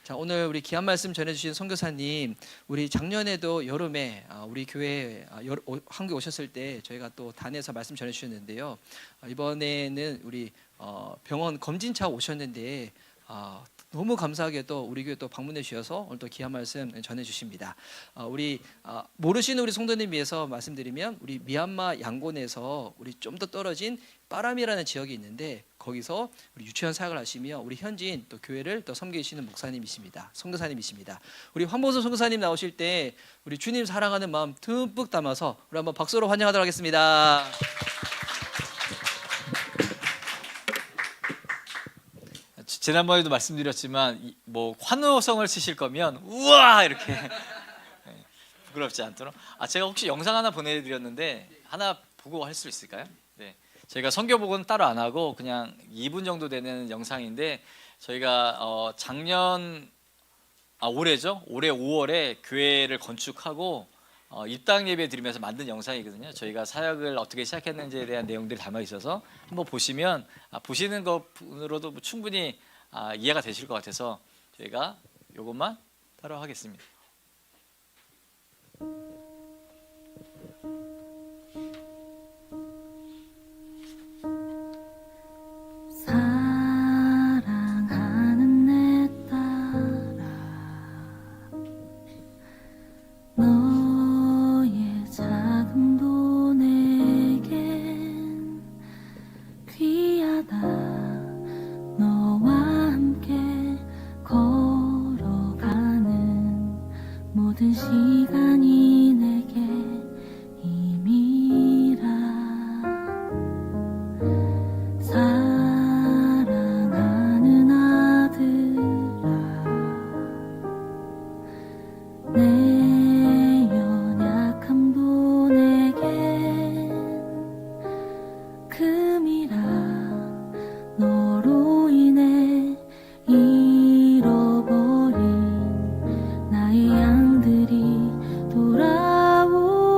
자, 오늘 우리 귀한 말씀 전해주신 선교사님, 우리 작년에도 여름에 우리 교회 한국에 오셨을 때 저희가 또 단에서 말씀 전해주셨는데요. 이번에는 우리 병원 검진차 오셨는데 너무 감사하게도 우리 교회 또 방문해 주셔서 오늘 또 귀한 말씀 전해 주십니다. 우리 모르시는 우리 성도님 위해서 말씀드리면 우리 미얀마 양곤에서 우리 좀 더 떨어진 빠람이라는 지역이 있는데 거기서 우리 유치원 사역을 하시며 우리 현지인 또 교회를 또 섬기시는 목사님이십니다. 선교사님이십니다. 우리 황보수 선교사님 나오실 때 우리 주님 사랑하는 마음 듬뿍 담아서 우리 한번 박수로 환영하도록 하겠습니다. 지난번에도 말씀드렸지만 뭐 환호성을 치실 거면 우와 이렇게 부끄럽지 않도록 제가 혹시 영상 하나 보내드렸는데 하나 보고 할 수 있을까요? 네, 저희가 선교복은 따로 안 하고 그냥 2분 정도 되는 영상인데 저희가 작년 올해죠. 올해 5월에 교회를 건축하고 입당 예배 드리면서 만든 영상이거든요. 저희가 사역을 어떻게 시작했는지에 대한 내용들이 담아 있어서 한번 보시면 보시는 것으로도 충분히 이해가 되실 것 같아서 저희가 이것만 따로 하겠습니다. 사랑하는 내 딸아, 너의 자금도 내겐 귀하다. 너와 함께 걸어가는 모든 시간이 내게 힘이라. 사랑하는 아들아, 내 연약함도 내겐 금이라. 너로 인해 잃어버린 나의 양들이 돌아오리라.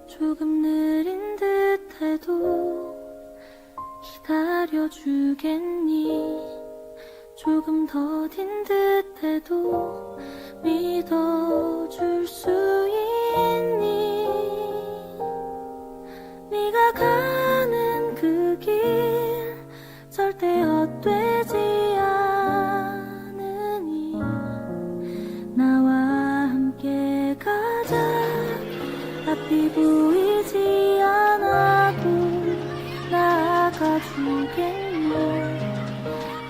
조금 느린 듯해도 기다려주겠니? 조금 더딘 듯해도 믿어줄 수 있니? 네가 가는 그 길 절대 헛되지 않으니 나와 함께 가자. 앞이 보이지 않아도 나아가주겠니?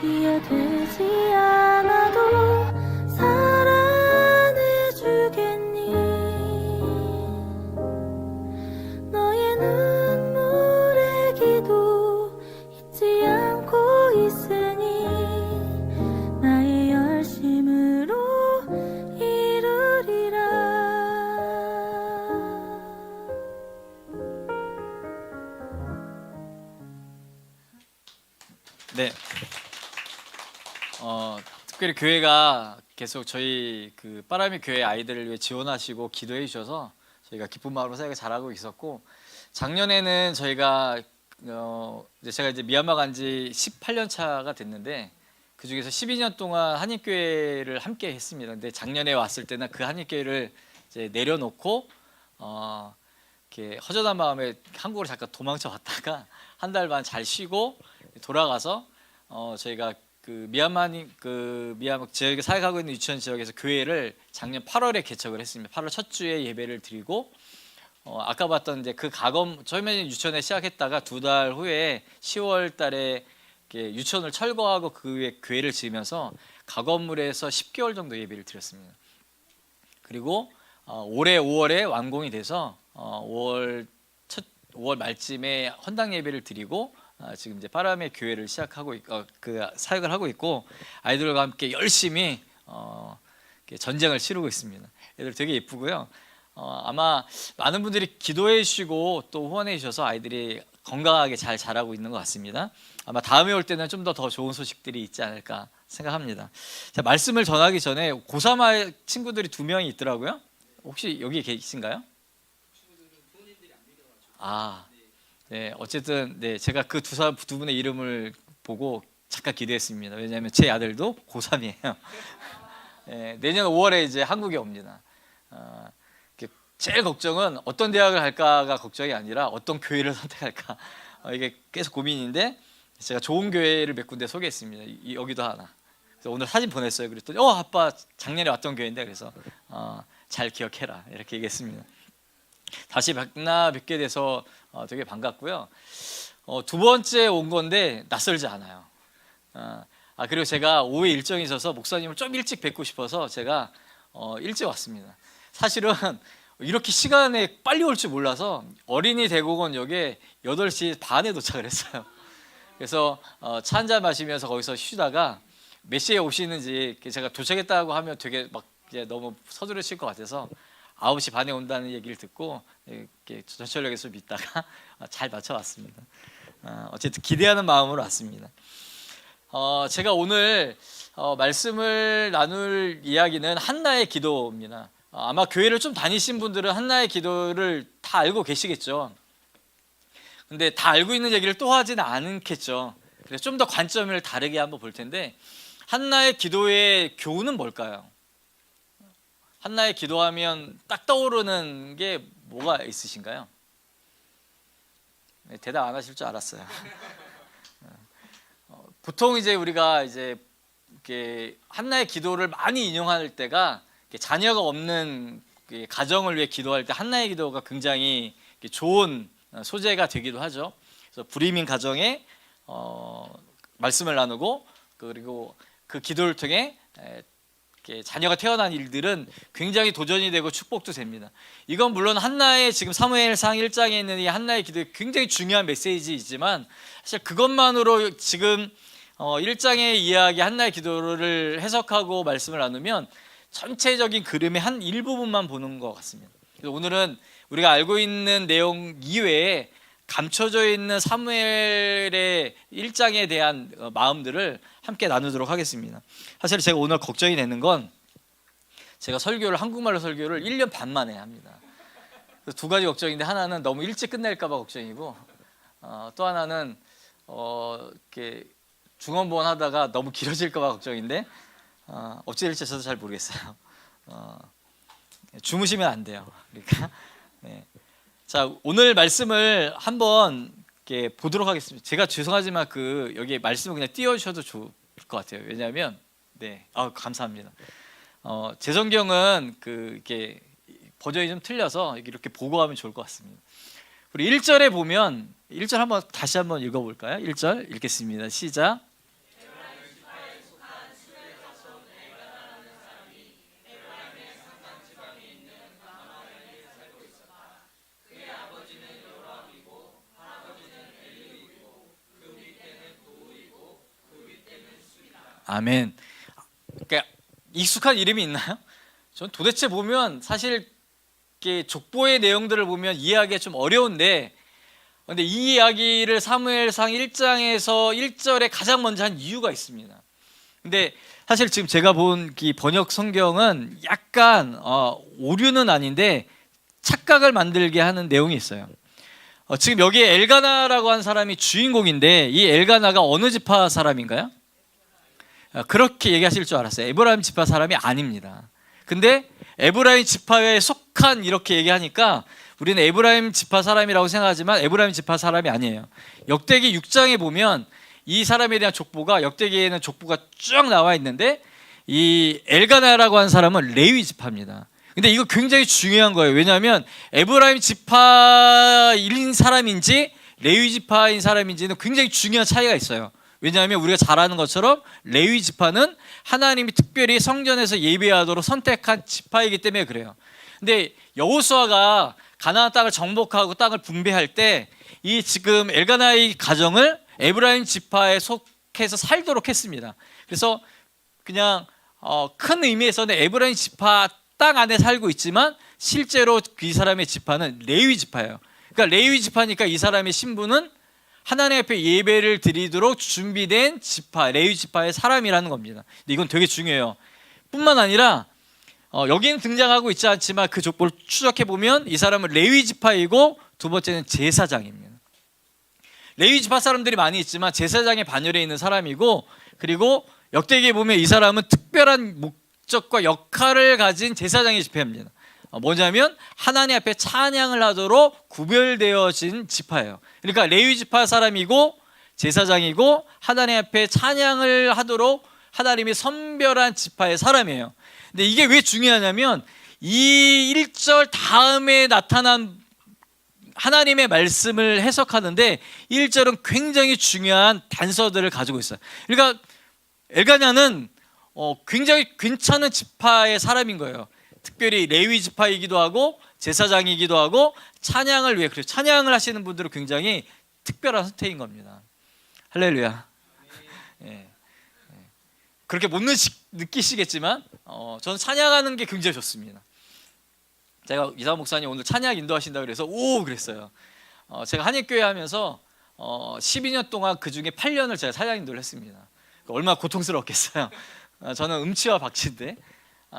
이해되지 않아도 사랑해주겠니? 너의 눈물의 기도 잊지 않고 있으니 나의 열심으로 이루리라. 네, 특별히 교회가 계속 저희 그 빠라미 교회 아이들을 위해 지원하시고 기도해 주셔서 저희가 기쁜 마음으로 사역을 잘하고 있었고 작년에는 저희가 제가 이제 미얀마 간 지 18년 차가 됐는데 그 중에서 12년 동안 한인교회를 함께 했습니다. 근데 작년에 왔을 때는 그 한인교회를 이제 내려놓고 이렇게 허전한 마음에 한국으로 잠깐 도망쳐 왔다가 한 달 반 잘 쉬고 돌아가서 저희가 그 미얀마 지역에 사역하고 있는 유치원 지역에서 교회를 작년 8월에 개척을 했습니다. 8월 첫 주에 예배를 드리고 아까 봤던 이제 그 처음에 유치원에 시작했다가 2달 후에 10월 달에 유치원을 철거하고 그 후에 교회를 지으면서 가건물에서 10개월 정도 예배를 드렸습니다. 그리고 올해 5월에 완공이 돼서 5월 말쯤에 헌당 예배를 드리고 지금 이제 빠라미 교회를 시작하고 그 사역을 하고 있고 아이들과 함께 열심히 전쟁을 치르고 있습니다. 애들 되게 예쁘고요. 아마 많은 분들이 기도해 주시고 또 후원해 주셔서 아이들이 건강하게 잘 자라고 있는 것 같습니다. 아마 다음에 올 때는 좀 더 좋은 소식들이 있지 않을까 생각합니다. 자, 말씀을 전하기 전에 고3 친구들이 2명이 있더라고요. 혹시 여기 계신가요? 네, 어쨌든 네, 제가 그 두 분의 이름을 보고 잠깐 기대했습니다. 왜냐하면 제 아들도 고3이에요. 네, 내년 5월에 이제 한국에 옵니다. 제일 걱정은 어떤 대학을 갈까가 걱정이 아니라 어떤 교회를 선택할까. 이게 계속 고민인데 제가 좋은 교회를 몇 군데 소개했습니다. 여기도 하나. 그래서 오늘 사진 보냈어요. 그랬더니 아빠 작년에 왔던 교회인데 그래서 잘 기억해라 이렇게 얘기했습니다. 다시 뵙게 돼서 되게 반갑고요. 두 번째 온 건데 낯설지 않아요. 그리고 제가 오후에 일정이 있어서 목사님을 좀 일찍 뵙고 싶어서 제가 일찍 왔습니다. 사실은 이렇게 시간에 빨리 올 줄 몰라서 어린이 대공원역에 8시 반에 도착을 했어요. 그래서 차 한잔 마시면서 거기서 쉬다가 몇 시에 오시는지 제가 도착했다고 하면 되게 막 이제 너무 서두르실 것 같아서 9시 반에 온다는 얘기를 듣고 이렇게 전철역에서 믿다가 잘 맞춰왔습니다. 어쨌든 기대하는 마음으로 왔습니다. 제가 오늘 말씀을 나눌 이야기는 한나의 기도입니다. 아마 교회를 좀 다니신 분들은 한나의 기도를 다 알고 계시겠죠. 근데 다 알고 있는 얘기를 또 하지는 않겠죠. 그래서 좀 더 관점을 다르게 한번 볼 텐데 한나의 기도의 교훈은 뭘까요? 한나의 기도하면 딱 떠오르는 게 뭐가 있으신가요? 네, 대답 안 하실 줄 알았어요. 보통 이제 우리가 이제 이렇게 한나의 기도를 많이 인용할 때가 자녀가 없는 가정을 위해 기도할 때 한나의 기도가 굉장히 좋은 소재가 되기도 하죠. 그래서 불임인 가정에 말씀을 나누고 그리고 그 기도를 통해 자녀가 태어난 일들은 굉장히 도전이 되고 축복도 됩니다. 이건 물론 한나의 지금 사무엘상 1장에 있는 이 한나의 기도에 굉장히 중요한 메시지이지만 사실 그것만으로 지금 1장의 이야기 한나의 기도를 해석하고 말씀을 나누면 전체적인 그림의 한 일부분만 보는 것 같습니다. 그래서 오늘은 우리가 알고 있는 내용 이외에 감춰져 있는 사무엘의 1장에 대한 마음들을 함께 나누도록 하겠습니다. 사실 제가 오늘 걱정이 되는 건 제가 한국말로 설교를 1년 반 만에 합니다. 그래서 두 가지 걱정인데 하나는 너무 일찍 끝낼까 봐 걱정이고 또 하나는 이렇게 중원본 하다가 너무 길어질까 봐 걱정인데 어찌 될지 저도 잘 모르겠어요. 주무시면 안 돼요. 그러니까 네. 자, 오늘 말씀을 한번 이렇게 보도록 하겠습니다. 제가 죄송하지만 여기 말씀을 그냥 띄워주셔도 좋을 것 같아요. 왜냐하면 네, 감사합니다. 제 성경은 이렇게 버전이 좀 틀려서 이렇게 보고 하면 좋을 것 같습니다. 우리 1절에 보면 1절 다시 한번 읽어볼까요? 1절 읽겠습니다. 시작. 아멘. 그러니까 익숙한 이름이 있나요? 전 도대체 보면 사실 이렇게 족보의 내용들을 보면 이해하기가 좀 어려운데 근데 이 이야기를 사무엘상 1장에서 1절에 가장 먼저 한 이유가 있습니다. 근데 사실 지금 제가 본 이 번역 성경은 약간 오류는 아닌데 착각을 만들게 하는 내용이 있어요. 지금 여기에 엘가나라고 한 사람이 주인공인데 이 엘가나가 어느 지파 사람인가요? 그렇게 얘기하실 줄 알았어요. 에브라임 지파 사람이 아닙니다. 근데 에브라임 지파에 속한 이렇게 얘기하니까 우리는 에브라임 지파 사람이라고 생각하지만 에브라임 지파 사람이 아니에요. 역대기 6장에 보면 이 사람에 대한 족보가 역대기에는 족보가 쭉 나와 있는데 이 엘가나라고 한 사람은 레위 지파입니다. 근데 이거 굉장히 중요한 거예요. 왜냐하면 에브라임 지파인 사람인지 레위 지파인 사람인지는 굉장히 중요한 차이가 있어요. 왜냐하면 우리가 잘 아는 것처럼 레위 지파는 하나님이 특별히 성전에서 예배하도록 선택한 지파이기 때문에 그래요. 근데 여호수아가 가나안 땅을 정복하고 땅을 분배할 때 이 지금 엘가나의 가정을 에브라임 지파에 속해서 살도록 했습니다. 그래서 그냥 큰 의미에서는 에브라임 지파 땅 안에 살고 있지만 실제로 이 사람의 지파는 레위 지파예요. 그러니까 레위 지파니까 이 사람의 신분은 하나님 앞에 예배를 드리도록 준비된 지파, 레위 지파의 사람이라는 겁니다. 근데 이건 되게 중요해요. 뿐만 아니라 여기는 등장하고 있지 않지만 그 족보를 추적해 보면 이 사람은 레위 지파이고 두 번째는 제사장입니다. 레위 지파 사람들이 많이 있지만 제사장의 반열에 있는 사람이고, 그리고 역대기에 보면 이 사람은 특별한 목적과 역할을 가진 제사장의 지파입니다. 뭐냐면 하나님 앞에 찬양을 하도록 구별되어진 지파예요. 그러니까 레위 지파 사람이고 제사장이고 하나님 앞에 찬양을 하도록 하나님이 선별한 지파의 사람이에요. 근데 이게 왜 중요하냐면 이 1절 다음에 나타난 하나님의 말씀을 해석하는데 1절은 굉장히 중요한 단서들을 가지고 있어요. 그러니까 엘가냐는 굉장히 괜찮은 지파의 사람인 거예요. 특별히 레위 지파이기도 하고 제사장이기도 하고 찬양을 위해, 그래서 찬양을 하시는 분들은 굉장히 특별한 선택인 겁니다. 할렐루야. 예. 그렇게 못 느끼시겠지만 저는 찬양하는 게 굉장히 좋습니다. 제가 이사 목사님 오늘 찬양 인도하신다고 그래서 오 그랬어요. 제가 한인교회 하면서 12년 동안 그 중에 8년을 제가 찬양 인도를 했습니다. 얼마나 고통스러웠겠어요. 저는 음치와 박치인데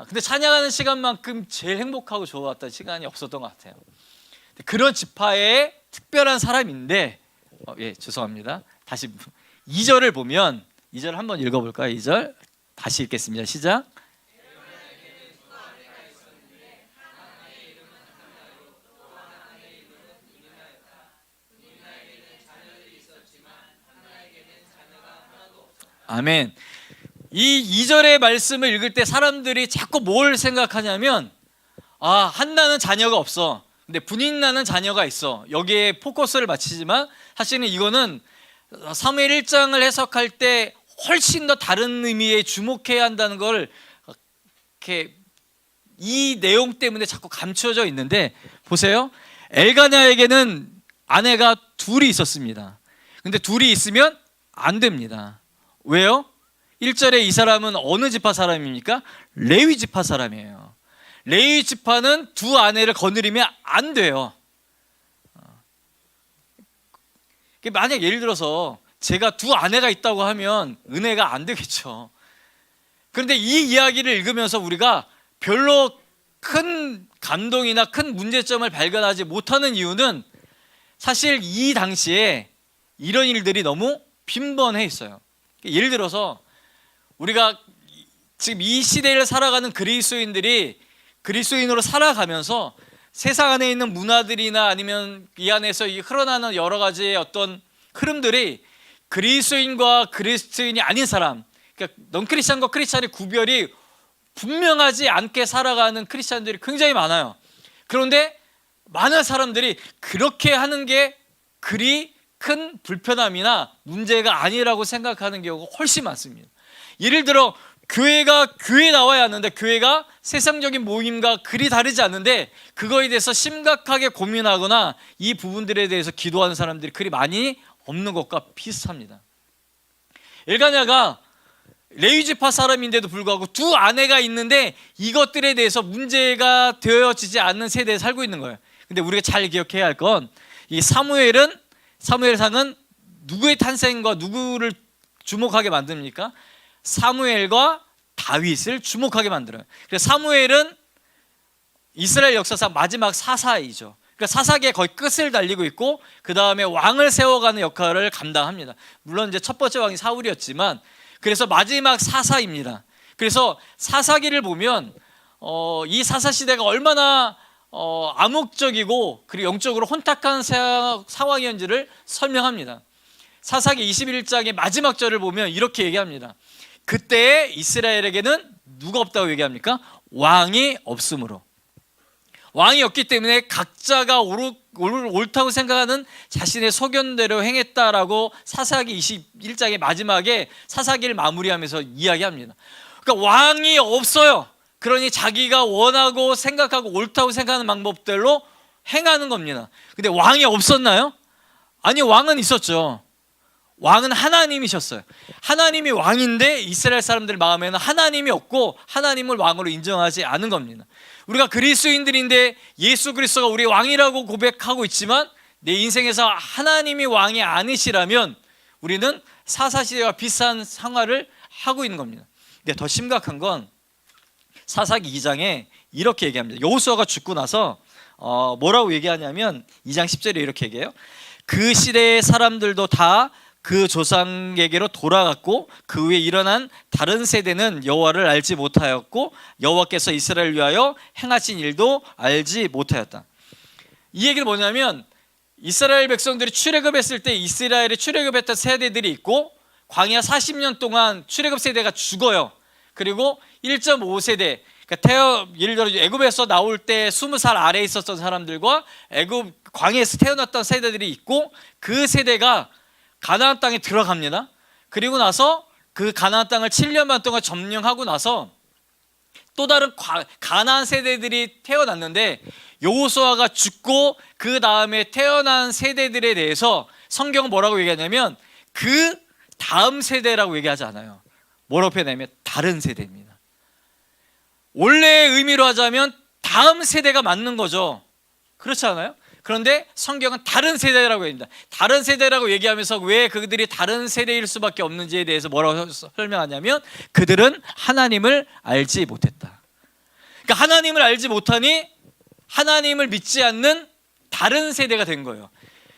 근데 찬양하는 시간만큼 제일 행복하고 좋았던 시간이 없었던 것 같아요. 그런 지파의 특별한 사람인데 예, 죄송합니다. 다시 2절을 보면 2절 한번 읽어볼까요? 2절 다시 읽겠습니다. 시작. 아멘. 이 2절의 말씀을 읽을 때 사람들이 자꾸 뭘 생각하냐면 한나는 자녀가 없어. 근데 분인나는 자녀가 있어. 여기에 포커스를 맞추지만 사실은 이거는 사무엘 1장을 해석할 때 훨씬 더 다른 의미에 주목해야 한다는 걸 이렇게 이 내용 때문에 자꾸 감춰져 있는데 보세요. 엘가냐에게는 아내가 둘이 있었습니다. 근데 둘이 있으면 안 됩니다. 왜요? 1절에 이 사람은 어느 지파 사람입니까? 레위 지파 사람이에요. 레위 지파는 두 아내를 거느리면 안 돼요. 만약 예를 들어서 제가 두 아내가 있다고 하면 은혜가 안 되겠죠. 그런데 이 이야기를 읽으면서 우리가 별로 큰 감동이나 큰 문제점을 발견하지 못하는 이유는 사실 이 당시에 이런 일들이 너무 빈번해 있어요. 예를 들어서 우리가 지금 이 시대를 살아가는 그리스도인들이 그리스도인으로 살아가면서 세상 안에 있는 문화들이나 아니면 이 안에서 흘러나는 여러 가지의 어떤 흐름들이 그리스도인과 그리스도인이 아닌 사람, 그러니까 넌 크리스찬과 크리스찬의 구별이 분명하지 않게 살아가는 크리스찬들이 굉장히 많아요. 그런데 많은 사람들이 그렇게 하는 게 그리 큰 불편함이나 문제가 아니라고 생각하는 경우가 훨씬 많습니다. 예를 들어 교회가 교회에 나와야 하는데 교회가 세상적인 모임과 그리 다르지 않는데 그거에 대해서 심각하게 고민하거나 이 부분들에 대해서 기도하는 사람들이 그리 많이 없는 것과 비슷합니다. 엘가냐가 레위 지파 사람인데도 불구하고 두 아내가 있는데 이것들에 대해서 문제가 되어지지 않는 세대에 살고 있는 거예요. 근데 우리가 잘 기억해야 할 건 이 사무엘상은 누구의 탄생과 누구를 주목하게 만듭니까? 사무엘과 다윗을 주목하게 만들어요. 그래서 사무엘은 이스라엘 역사상 마지막 사사이죠. 그러니까 사사기의 거의 끝을 달리고 있고 그 다음에 왕을 세워가는 역할을 감당합니다. 물론 이제 첫 번째 왕이 사울이었지만 그래서 마지막 사사입니다. 그래서 사사기를 보면 이 사사 시대가 얼마나 암묵적이고 그리고 영적으로 혼탁한 상황이었는지를 설명합니다. 사사기 21장의 마지막 절을 보면 이렇게 얘기합니다. 그때 이스라엘에게는 누가 없다고 얘기합니까? 왕이 없으므로. 왕이 없기 때문에 각자가 옳다고 생각하는 자신의 소견대로 행했다라고 사사기 21장의 마지막에 사사기를 마무리하면서 이야기합니다. 그러니까 왕이 없어요. 그러니 자기가 원하고 생각하고 옳다고 생각하는 방법대로 행하는 겁니다. 근데 왕이 없었나요? 아니, 왕은 있었죠. 왕은 하나님이셨어요. 하나님이 왕인데 이스라엘 사람들 마음에는 하나님이 없고 하나님을 왕으로 인정하지 않은 겁니다. 우리가 그리스도인들인데 예수 그리스도가 우리 왕이라고 고백하고 있지만 내 인생에서 하나님이 왕이 아니시라면 우리는 사사시대와 비슷한 생활을 하고 있는 겁니다. 근데 더 심각한 건 사사기 2장에 이렇게 얘기합니다. 여호수아가 죽고 나서 뭐라고 얘기하냐면 2장 10절에 이렇게 얘기해요. 그 시대의 사람들도 다 그 조상에게로 돌아갔고 그 후에 일어난 다른 세대는 여호와를 알지 못하였고 여호와께서 이스라엘을 위하여 행하신 일도 알지 못하였다. 이 얘기는 뭐냐면 이스라엘 백성들이 출애굽했을 때 이스라엘에 출애굽했던 세대들이 있고 광야 40년 동안 출애굽 세대가 죽어요. 그리고 1.5세대, 그러니까 예를 들어 애굽에서 나올 때 20살 아래에 있었던 사람들과 애굽 광야에서 태어났던 세대들이 있고 그 세대가 가나안 땅에 들어갑니다. 그리고 나서 그 가나안 땅을 7년만 동안 점령하고 나서 또 다른 가나안 세대들이 태어났는데 여호수아가 죽고 그 다음에 태어난 세대들에 대해서 성경은 뭐라고 얘기하냐면 그 다음 세대라고 얘기하지 않아요. 뭐라고 표현하냐면 다른 세대입니다. 원래의 의미로 하자면 다음 세대가 맞는 거죠. 그렇지 않아요? 그런데 성경은 다른 세대라고 얘기합니다. 다른 세대라고 얘기하면서 왜 그들이 다른 세대일 수밖에 없는지에 대해서 뭐라고 설명하냐면 그들은 하나님을 알지 못했다. 그러니까 하나님을 알지 못하니 하나님을 믿지 않는 다른 세대가 된 거예요.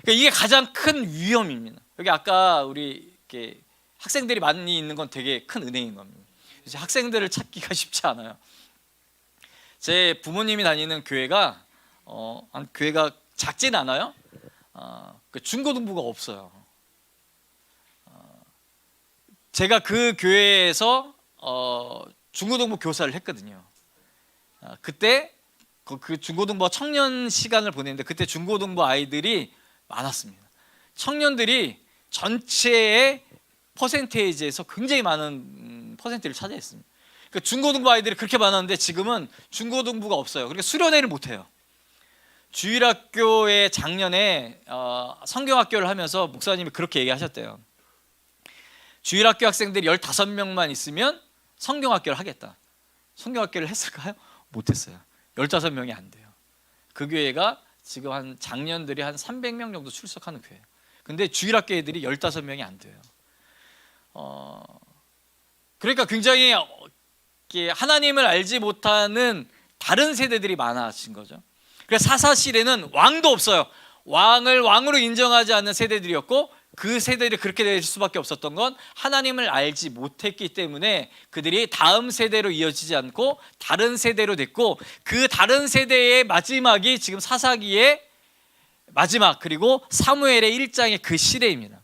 그러니까 이게 가장 큰 위험입니다. 여기 아까 우리 이렇게 학생들이 많이 있는 건 되게 큰 은혜인 겁니다. 이제 학생들을 찾기가 쉽지 않아요. 제 부모님이 다니는 교회가 교회가 작진 않아요. 그 중고등부가 없어요. 제가 그 교회에서 중고등부 교사를 했거든요. 그때 그 중고등부 청년 시간을 보냈는데 그때 중고등부 아이들이 많았습니다. 청년들이 전체의 퍼센테이지에서 굉장히 많은 퍼센트를 차지했습니다. 그러니까 중고등부 아이들이 그렇게 많았는데 지금은 중고등부가 없어요. 그러니까 수련회를 못해요. 주일학교에 작년에 성경학교를 하면서 목사님이 그렇게 얘기하셨대요. 주일학교 학생들이 15명만 있으면 성경학교를 하겠다. 성경학교를 했을까요? 못했어요. 15명이 안 돼요. 그 교회가 지금 한 장년들이 한 300명 정도 출석하는 교회예요. 근데 주일학교 애들이 15명이 안 돼요. 그러니까 굉장히 하나님을 알지 못하는 다른 세대들이 많아진 거죠. 그래서 사사시대는 왕도 없어요. 왕을 왕으로 인정하지 않는 세대들이었고 그 세대들이 그렇게 될 수밖에 없었던 건 하나님을 알지 못했기 때문에 그들이 다음 세대로 이어지지 않고 다른 세대로 됐고 그 다른 세대의 마지막이 지금 사사기의 마지막 그리고 사무엘의 1장의 그 시대입니다.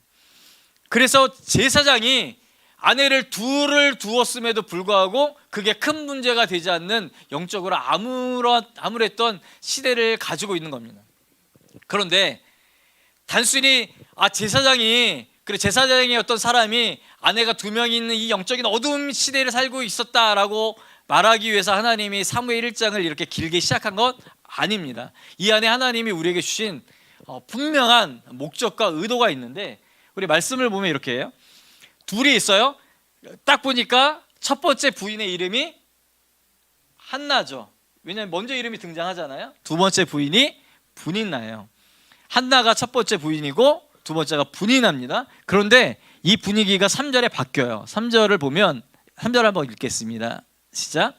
그래서 제사장이 아내를 둘을 두었음에도 불구하고 그게 큰 문제가 되지 않는 영적으로 암울했던 시대를 가지고 있는 겁니다. 그런데 단순히 제사장이 어떤 사람이 아내가 2명이 있는 이 영적인 어두운 시대를 살고 있었다라고 말하기 위해서 하나님이 사무엘 1장을 이렇게 길게 시작한 건 아닙니다. 이 안에 하나님이 우리에게 주신 분명한 목적과 의도가 있는데 우리 말씀을 보면 이렇게 해요. 둘이 있어요. 딱 보니까 첫 번째 부인의 이름이 한나죠. 왜냐하면 먼저 이름이 등장하잖아요. 두 번째 부인이 분인나예요. 한나가 첫 번째 부인이고 두 번째가 분인나입니다. 그런데 이 분위기가 3절에 바뀌어요. 3절을 보면 3절 한번 읽겠습니다. 시작.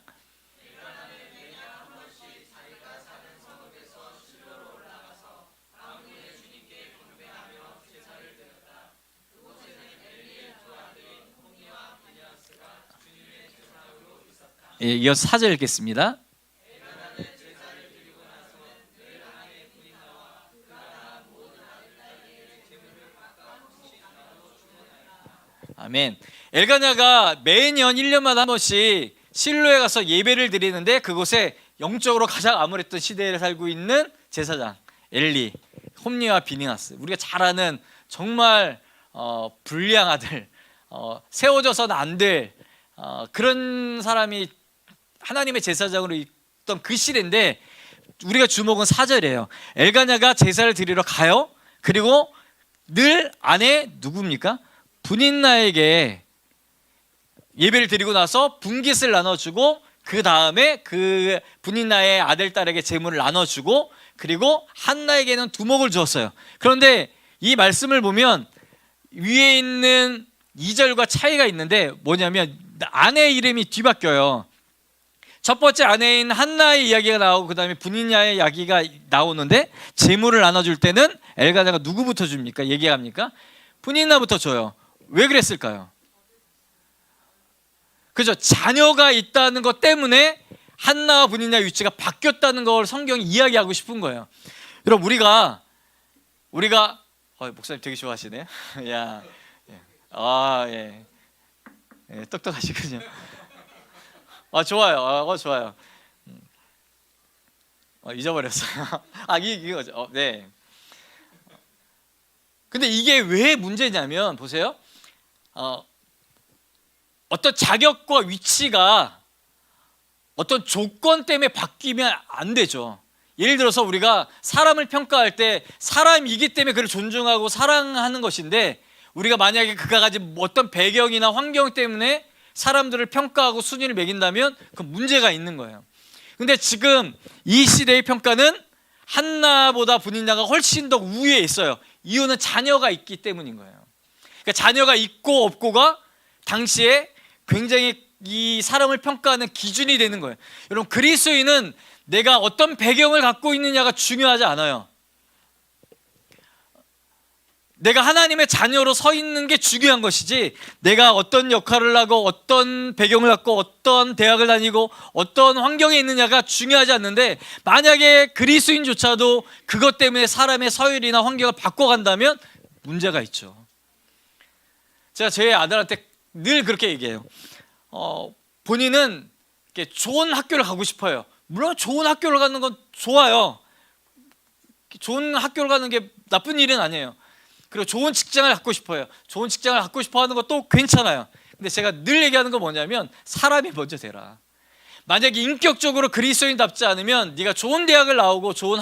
이어서 4절 읽겠습니다. 아멘. 엘가냐가 매년 1년마다 한 번씩 실로에 가서 예배를 드리는데 그곳에 영적으로 가장 암울했던 시대를 살고 있는 제사장 엘리, 홈리와 비니하스, 우리가 잘 아는 정말 불리한 아들, 세워져서는 안 될 그런 사람이 하나님의 제사장으로 있던 그 시대인데 우리가 주목은 4절이에요. 엘가냐가 제사를 드리러 가요. 그리고 늘 아내 누굽니까? 분인나에게 예배를 드리고 나서 분깃을 나눠주고 그 다음에 그 분인나의 아들 딸에게 재물을 나눠주고 그리고 한나에게는 두목을 주었어요. 그런데 이 말씀을 보면 위에 있는 2절과 차이가 있는데 뭐냐면 아내 이름이 뒤바뀌어요. 첫 번째 아내인 한나의 이야기가 나오고 그 다음에 분인야의 이야기가 나오는데 재물을 나눠줄 때는 엘가나가 누구부터 줍니까? 얘기합니까? 분인나부터 줘요. 왜 그랬을까요? 그죠? 자녀가 있다는 것 때문에 한나와 분인야 위치가 바뀌었다는 걸 성경이 이야기하고 싶은 거예요. 여러분 우리가 목사님 되게 좋아하시네. 야, 예, 똑똑하시군요. 좋아요. 좋아요. 잊어버렸어요. 이거죠. 네. 근데 이게 왜 문제냐면 보세요. 어떤 자격과 위치가 어떤 조건 때문에 바뀌면 안 되죠. 예를 들어서 우리가 사람을 평가할 때 사람이기 때문에 그를 존중하고 사랑하는 것인데 우리가 만약에 그가 가진 어떤 배경이나 환경 때문에 사람들을 평가하고 순위를 매긴다면 그 문제가 있는 거예요. 근데 지금 이 시대의 평가는 한나보다 분인야가 훨씬 더 우위에 있어요. 이유는 자녀가 있기 때문인 거예요. 그러니까 자녀가 있고 없고가 당시에 굉장히 이 사람을 평가하는 기준이 되는 거예요. 여러분 그리스도인은 내가 어떤 배경을 갖고 있느냐가 중요하지 않아요. 내가 하나님의 자녀로 서 있는 게 중요한 것이지 내가 어떤 역할을 하고 어떤 배경을 갖고 어떤 대학을 다니고 어떤 환경에 있느냐가 중요하지 않는데 만약에 그리스도인조차도 그것 때문에 사람의 서열이나 환경을 바꿔간다면 문제가 있죠. 제가 제 아들한테 늘 그렇게 얘기해요. 본인은 이렇게 좋은 학교를 가고 싶어요. 물론 좋은 학교를 가는 건 좋아요. 좋은 학교를 가는 게 나쁜 일은 아니에요. 그리고 좋은 직장을 갖고 싶어요. 좋은 직장을 갖고 싶어 하는 것도 괜찮아요. 근데 제가 늘 얘기하는 건 뭐냐면 사람이 먼저 되라. 만약에 인격적으로 그리스도인답지 않으면 네가 좋은 대학을 나오고 좋은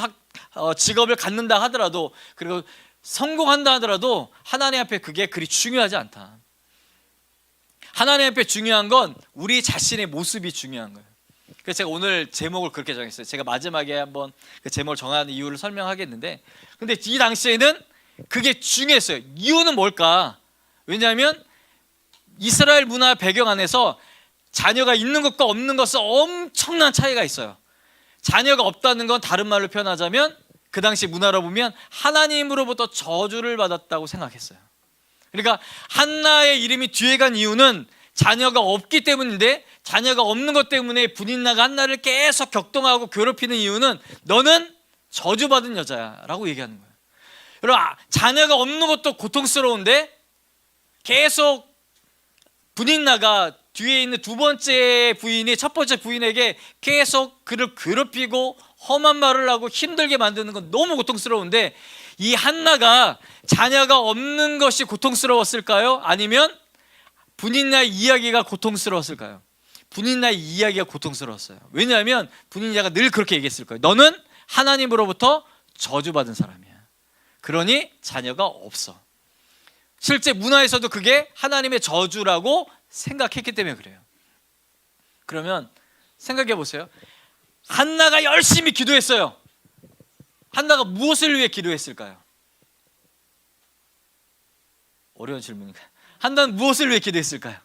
직업을 갖는다 하더라도 그리고 성공한다 하더라도 하나님 앞에 그게 그리 중요하지 않다. 하나님 앞에 중요한 건 우리 자신의 모습이 중요한 거예요. 그래서 제가 오늘 제목을 그렇게 정했어요. 제가 마지막에 한번 그 제목을 정하는 이유를 설명하겠는데 근데 이 당시에는 그게 중요했어요. 이유는 뭘까? 왜냐하면 이스라엘 문화 배경 안에서 자녀가 있는 것과 없는 것은 엄청난 차이가 있어요. 자녀가 없다는 건 다른 말로 표현하자면 그 당시 문화로 보면 하나님으로부터 저주를 받았다고 생각했어요. 그러니까 한나의 이름이 뒤에 간 이유는 자녀가 없기 때문인데 자녀가 없는 것 때문에 분인나가 한나를 계속 격동하고 괴롭히는 이유는 너는 저주받은 여자야 라고 얘기하는 거예요. 여러분 자녀가 없는 것도 고통스러운데 계속 분인나가 뒤에 있는 두 번째 부인이 첫 번째 부인에게 계속 그를 괴롭히고 험한 말을 하고 힘들게 만드는 건 너무 고통스러운데 이 한나가 자녀가 없는 것이 고통스러웠을까요? 아니면 분인나의 이야기가 고통스러웠을까요? 분인나의 이야기가 고통스러웠어요. 왜냐하면 분인나가 늘 그렇게 얘기했을 거예요. 너는 하나님으로부터 저주받은 사람이야. 그러니 자녀가 없어. 실제 문화에서도 그게 하나님의 저주라고 생각했기 때문에 그래요. 그러면 생각해 보세요. 한나가 열심히 기도했어요. 한나가 무엇을 위해 기도했을까요? 어려운 질문인가요? 한나는 무엇을 위해 기도했을까요?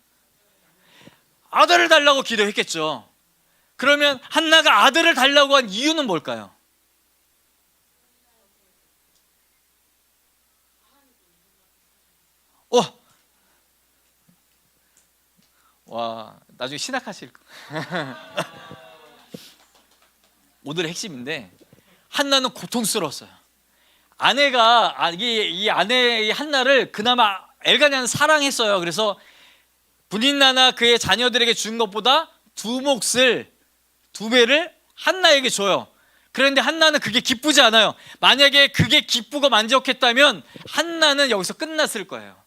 아들을 달라고 기도했겠죠. 그러면 한나가 아들을 달라고 한 이유는 뭘까요? 와, 나중에 신학하실 오늘의 핵심인데 한나는 고통스러웠어요. 아내가 이 아내 한나를 그나마 엘가냐는 사랑했어요. 그래서 분인나나 그의 자녀들에게 준 것보다 두 배를 한나에게 줘요. 그런데 한나는 그게 기쁘지 않아요. 만약에 그게 기쁘고 만족했다면 한나는 여기서 끝났을 거예요.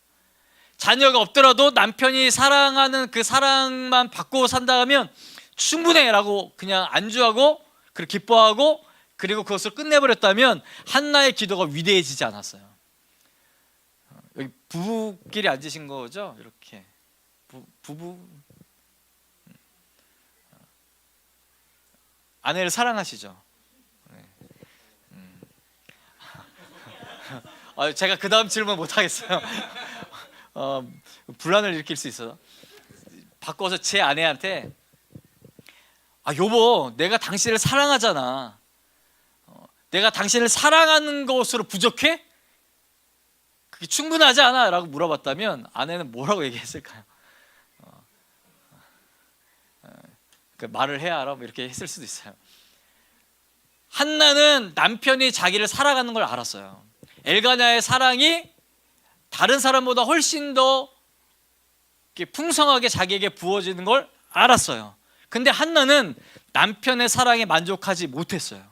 자녀가 없더라도 남편이 사랑하는 그 사랑만 받고 산다 하면 충분해 라고 그냥 안주하고 그리고 기뻐하고 그리고 그것을 끝내버렸다면 한나의 기도가 위대해지지 않았어요. 여기 부부끼리 앉으신 거죠? 이렇게 부부 아내를 사랑하시죠? 네. 제가 그 다음 질문 못 하겠어요. 분란을 일으킬 수 있어서 바꿔서 제 아내한테 여보, 내가 당신을 사랑하잖아. 내가 당신을 사랑하는 것으로 부족해? 그게 충분하지 않아? 라고 물어봤다면 아내는 뭐라고 얘기했을까요? 말을 해야 알아? 뭐 이렇게 했을 수도 있어요. 한나는 남편이 자기를 사랑하는 걸 알았어요. 엘가냐의 사랑이 다른 사람보다 훨씬 더 풍성하게 자기에게 부어지는 걸 알았어요. 근데 한나는 남편의 사랑에 만족하지 못했어요.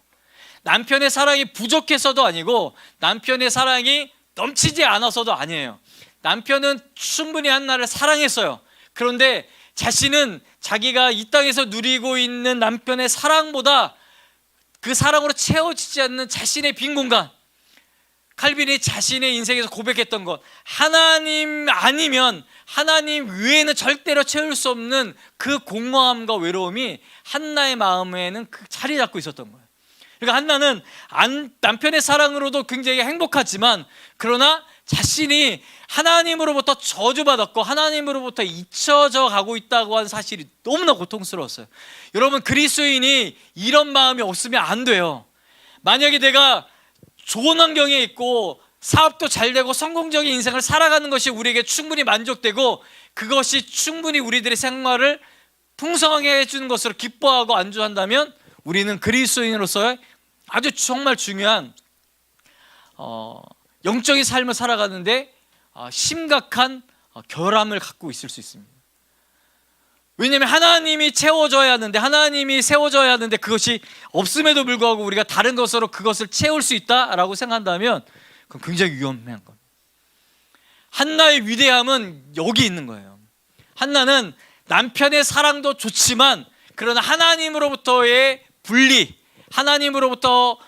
남편의 사랑이 부족해서도 아니고 남편의 사랑이 넘치지 않아서도 아니에요. 남편은 충분히 한나를 사랑했어요. 그런데 자신은 자기가 이 땅에서 누리고 있는 남편의 사랑보다 그 사랑으로 채워지지 않는 자신의 빈 공간, 칼빈이 자신의 인생에서 고백했던 것, 하나님 아니면 하나님 외에는 절대로 채울 수 없는 그 공허함과 외로움이 한나의 마음에는 자리 잡고 있었던 거예요. 그러니까 한나는 남편의 사랑으로도 굉장히 행복하지만, 그러나 자신이 하나님으로부터 저주받았고 하나님으로부터 잊혀져 가고 있다고 하는 사실이 너무나 고통스러웠어요. 여러분, 그리스도인이 이런 마음이 없으면 안 돼요. 만약에 내가 좋은 환경에 있고 사업도 잘 되고 성공적인 인생을 살아가는 것이 우리에게 충분히 만족되고 그것이 충분히 우리들의 생활을 풍성하게 해주는 것으로 기뻐하고 안주한다면 우리는 그리스도인으로서의 아주 정말 중요한 영적인 삶을 살아가는데 심각한 결함을 갖고 있을 수 있습니다. 왜냐하면 하나님이 채워져야 하는데, 하나님이 세워져야 하는데 그것이 없음에도 불구하고 우리가 다른 것으로 그것을 채울 수 있다라고 생각한다면 그건 굉장히 위험한 겁니다. 한나의 위대함은 여기 있는 거예요. 한나는 남편의 사랑도 좋지만 그러나 하나님으로부터의 분리, 하나님으로부터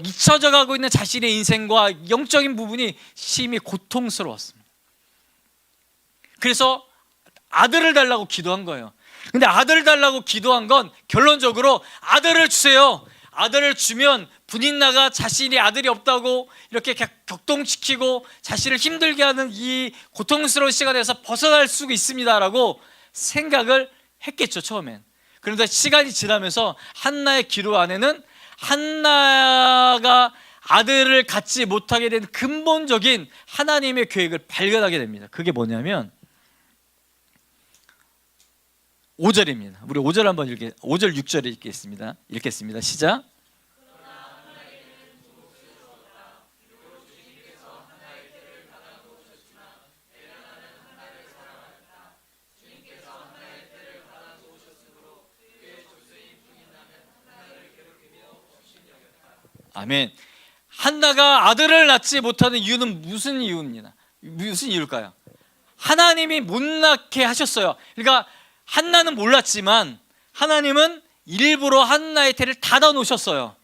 잊혀져 가고 있는 자신의 인생과 영적인 부분이 심히 고통스러웠습니다. 그래서 아들을 달라고 기도한 거예요. 근데 아들을 달라고 기도한 건 결론적으로 아들을 주세요. 아들을 주면 분인나가 자신이 아들이 없다고 이렇게 격동시키고 자신을 힘들게 하는 이 고통스러운 시간에서 벗어날 수 있습니다라고 생각을 했겠죠, 처음엔. 그런데 시간이 지나면서 한나의 기도 안에는 한나가 아들을 갖지 못하게 된 근본적인 하나님의 계획을 발견하게 됩니다. 그게 뭐냐면 5절입니다. 우리 5절 한번 5절 6절 읽겠습니다. 시작. 아멘. 한나가 아들을 낳지 못하는 이유는 무슨 이유일까요? 하나님이 못 낳게 하셨어요. 그러니까 한나는 몰랐지만 하나님은 일부러 한나의 태를 닫아 놓으셨어요.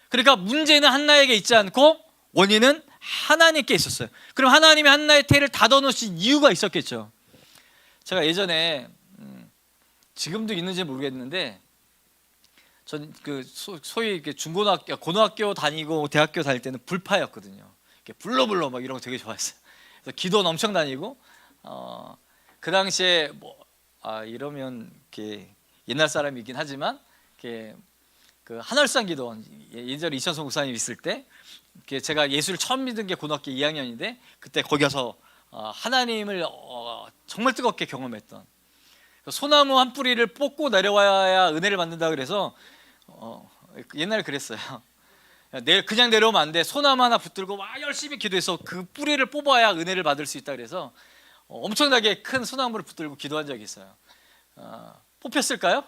그러니까 문제는 한나에게 있지 않고 원인은 하나님께 있었어요. 그럼 하나님이 한나의 태를 닫아 놓으신 이유가 있었겠죠. 제가 예전에 지금도 있는지 모르겠는데 전 그 소위 중고등학교, 고등학교 다니고 대학교 다닐 때는 불파였거든요. 불러 막 이런 거 되게 좋아했어요. 그래서 기도는 엄청 다니고 그 당시에 이러면 이렇게 옛날 사람이긴 하지만 이렇게 그 한월산 기도원, 예전에 이천성 목사님 있을 때 제가 예수를 처음 믿은 게 고등학교 2학년인데 그때 거기 가서 하나님을 정말 뜨겁게 경험했던, 소나무 한 뿌리를 뽑고 내려와야 은혜를 받는다 그래서 옛날에 그랬어요. 그냥 내려오면 안 돼. 소나무 하나 붙들고 막 열심히 기도해서 그 뿌리를 뽑아야 은혜를 받을 수 있다 그래서 엄청나게 큰 소나무를 붙들고 기도한 적이 있어요. 뽑혔을까요?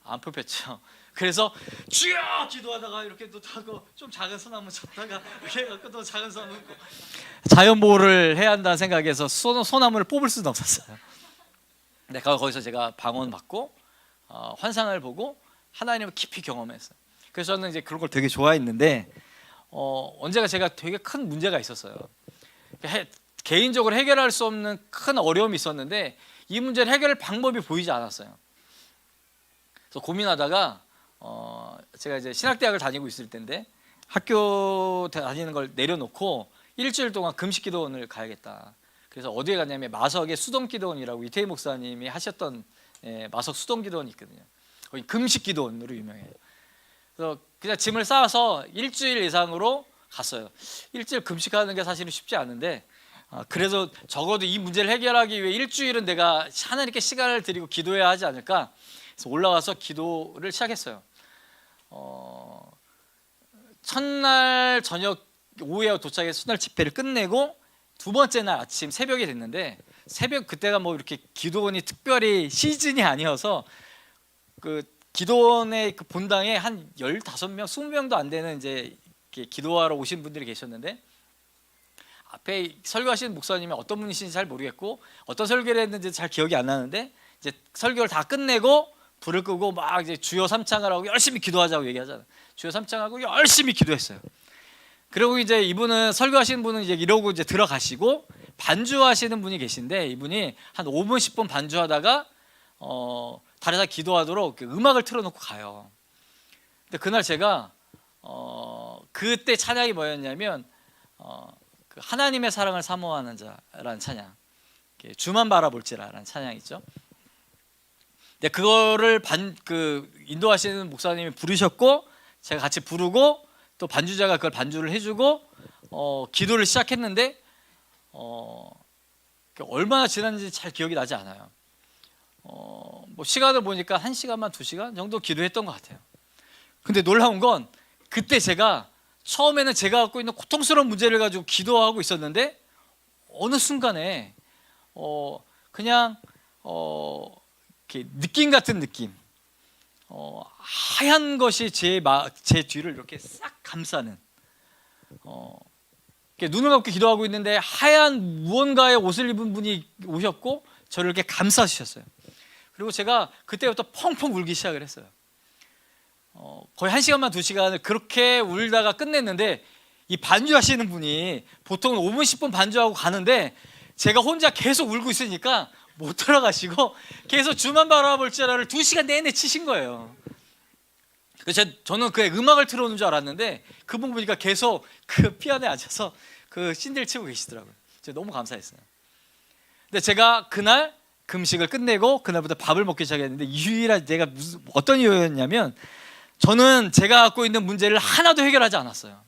안 뽑혔죠. 그래서 주여 기도하다가 이렇게 또 하고 좀 작은 소나무 잡다가 이렇게 해갖고 또 작은 소나무 있고, 자연 보호를 해야 한다는 생각에서 소나무를 뽑을 수는 없었어요. 근데 거기서 제가 방언 받고 환상을 보고 하나님을 깊이 경험했어요. 그래서 저는 이제 그런 걸 되게 좋아했는데 언제가 제가 되게 큰 문제가 있었어요. 개인적으로 해결할 수 없는 큰 어려움이 있었는데 이 문제를 해결할 방법이 보이지 않았어요. 그래서 고민하다가 제가 이제 신학대학을 다니고 있을 때인데 학교 다니는 걸 내려놓고 일주일 동안 금식기도원을 가야겠다. 그래서 어디에 갔냐면 마석의 수동기도원이라고 이태희 목사님이 하셨던 마석 수동기도원이 있거든요. 거의 금식 기도원으로 유명해요. 그래서 그냥 짐을 싸서 일주일 이상으로 갔어요. 일주일 금식하는 게 사실은 쉽지 않은데 그래서 적어도 이 문제를 해결하기 위해 일주일은 내가 하나님께 시간을 드리고 기도해야 하지 않을까. 그래서 올라가서 기도를 시작했어요. 첫날 저녁 오후에 도착해서 첫날 집회를 끝내고 두 번째 날 아침 새벽이 됐는데 새벽 그때가 뭐 이렇게 기도원이 특별히 시즌이 아니어서 그 기도원의 그 본당에 한 15명, 20명도 안 되는 이제 기도하러 오신 분들이 계셨는데 앞에 설교하시는 목사님이 어떤 분이신지 잘 모르겠고 어떤 설교를 했는지 잘 기억이 안 나는데 이제 설교를 다 끝내고 불을 끄고 막 이제 주여 삼창을 하고 열심히 기도하자고 얘기하잖아요. 주여 삼창하고 열심히 기도했어요. 그리고 이제 이분은 설교하시는 분은 이제 이러고 이제 들어가시고 반주하시는 분이 계신데 이분이 한 5분 10분 반주하다가 다른 사람 기도하도록 음악을 틀어놓고 가요. 근데 그날 제가 그때 찬양이 뭐였냐면 그 하나님의 사랑을 사모하는 자라는 찬양, 주만 바라볼지라라는 찬양 있죠. 근데 그거를 그 인도하시는 목사님이 부르셨고 제가 같이 부르고 또 반주자가 그걸 반주를 해주고 기도를 시작했는데 얼마나 지났는지 잘 기억이 나지 않아요. 뭐 시간을 보니까 1시간만 2시간 정도 기도했던 것 같아요. 근데 놀라운 건 그때 제가 처음에는 제가 갖고 있는 고통스러운 문제를 가지고 기도하고 있었는데 어느 순간에 그냥 이렇게 느낌 같은 느낌, 하얀 것이 제 뒤를 이렇게 싹 감싸는, 눈을 감고 기도하고 있는데 하얀 무언가의 옷을 입은 분이 오셨고 저를 이렇게 감싸주셨어요. 그리고 제가 그때부터 펑펑 울기 시작을 했어요. 거의 1시간만 2시간을 그렇게 울다가 끝냈는데 이 반주하시는 분이 보통은 5분 10분 반주하고 가는데 제가 혼자 계속 울고 있으니까 못 들어가시고 계속 주만 바라볼지라를 2시간 내내 치신 거예요. 그래서 저는 그 음악을 틀어놓은 줄 알았는데 그분 보니까 계속 그 피아노에 앉아서 그 신디를 치고 계시더라고요. 제가 너무 감사했어요. 근데 제가 그날 금식을 끝내고 그날부터 밥을 먹기 시작했는데 유일한 내가 어떤 이유였냐면 저는 제가 갖고 있는 문제를 하나도 해결하지 않았어요.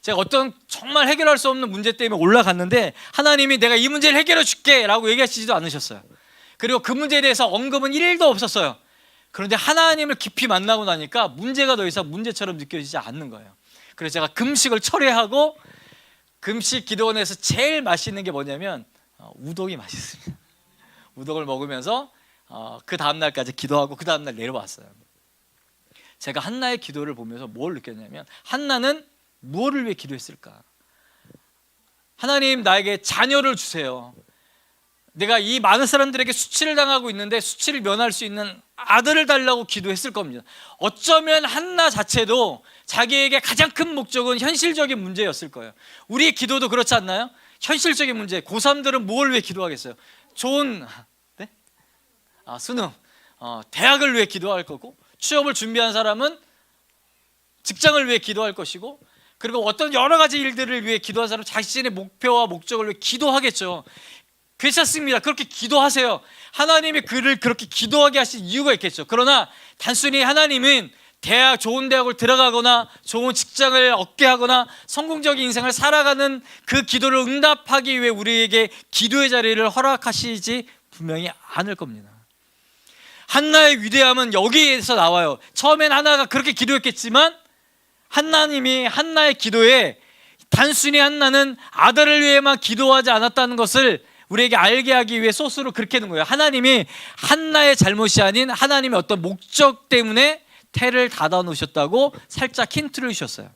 제가 어떤 정말 해결할 수 없는 문제 때문에 올라갔는데 하나님이 내가 이 문제를 해결해 줄게 라고 얘기하시지도 않으셨어요. 그리고 그 문제에 대해서 언급은 1도 없었어요. 그런데 하나님을 깊이 만나고 나니까 문제가 더 이상 문제처럼 느껴지지 않는 거예요. 그래서 제가 금식을 철회하고 금식 기도원에서 제일 맛있는 게 뭐냐면 우동이 맛있습니다. 우동을 먹으면서 그 다음날까지 기도하고 그 다음날 내려왔어요. 제가 한나의 기도를 보면서 뭘 느꼈냐면 한나는 무엇을 위해 기도했을까? 하나님 나에게 자녀를 주세요. 내가 이 많은 사람들에게 수치를 당하고 있는데 수치를 면할 수 있는 아들을 달라고 기도했을 겁니다. 어쩌면 한나 자체도 자기에게 가장 큰 목적은 현실적인 문제였을 거예요. 우리의 기도도 그렇지 않나요? 현실적인 문제. 고3들은 뭘 위해 기도하겠어요? 좋은 수능, 대학을 위해 기도할 거고 취업을 준비한 사람은 직장을 위해 기도할 것이고 그리고 어떤 여러 가지 일들을 위해 기도한 사람은 자신의 목표와 목적을 위해 기도하겠죠. 괜찮습니다. 그렇게 기도하세요. 하나님이 그를 그렇게 기도하게 하신 이유가 있겠죠. 그러나 단순히 하나님은 좋은 대학을 들어가거나 좋은 직장을 얻게 하거나 성공적인 인생을 살아가는 그 기도를 응답하기 위해 우리에게 기도의 자리를 허락하시지 분명히 않을 겁니다. 한나의 위대함은 여기에서 나와요. 처음엔 한나가 그렇게 기도했겠지만 하나님이 한나의 기도에 단순히 한나는 아들을 위해만 기도하지 않았다는 것을 우리에게 알게 하기 위해 소스로 그렇게 하는 거예요. 하나님이 한나의 잘못이 아닌 하나님의 어떤 목적 때문에 태를 닫아 놓으셨다고 살짝 힌트를 주셨어요.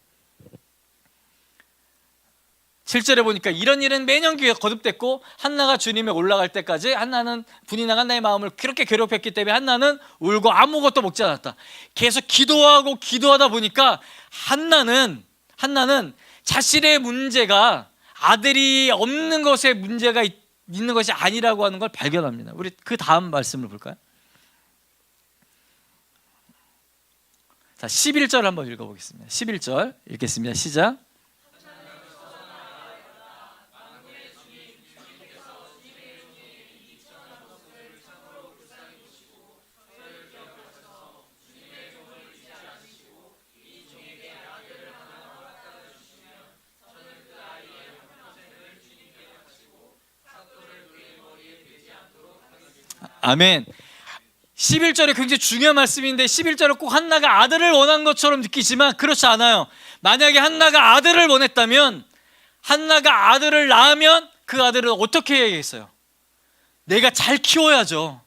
7절에 보니까 이런 일은 매년 거듭됐고 한나가 주님에 올라갈 때까지 분이 난 한나의 마음을 그렇게 괴롭혔기 때문에 한나는 울고 아무것도 먹지 않았다. 계속 기도하다 보니까 한나는 자신의 문제가 아들이 없는 것에 문제가 있는 것이 아니라고 하는 걸 발견합니다. 우리 그 다음 말씀을 볼까요? 자, 11절 한번 읽어보겠습니다. 11절 읽겠습니다. 시작. 아멘. 11절에 굉장히 중요한 말씀인데 11절에 꼭 한나가 아들을 원한 것처럼 느끼지만 그렇지 않아요. 만약에 한나가 아들을 원했다면, 한나가 아들을 낳으면 그 아들은 어떻게 해야겠어요? 내가 잘 키워야죠.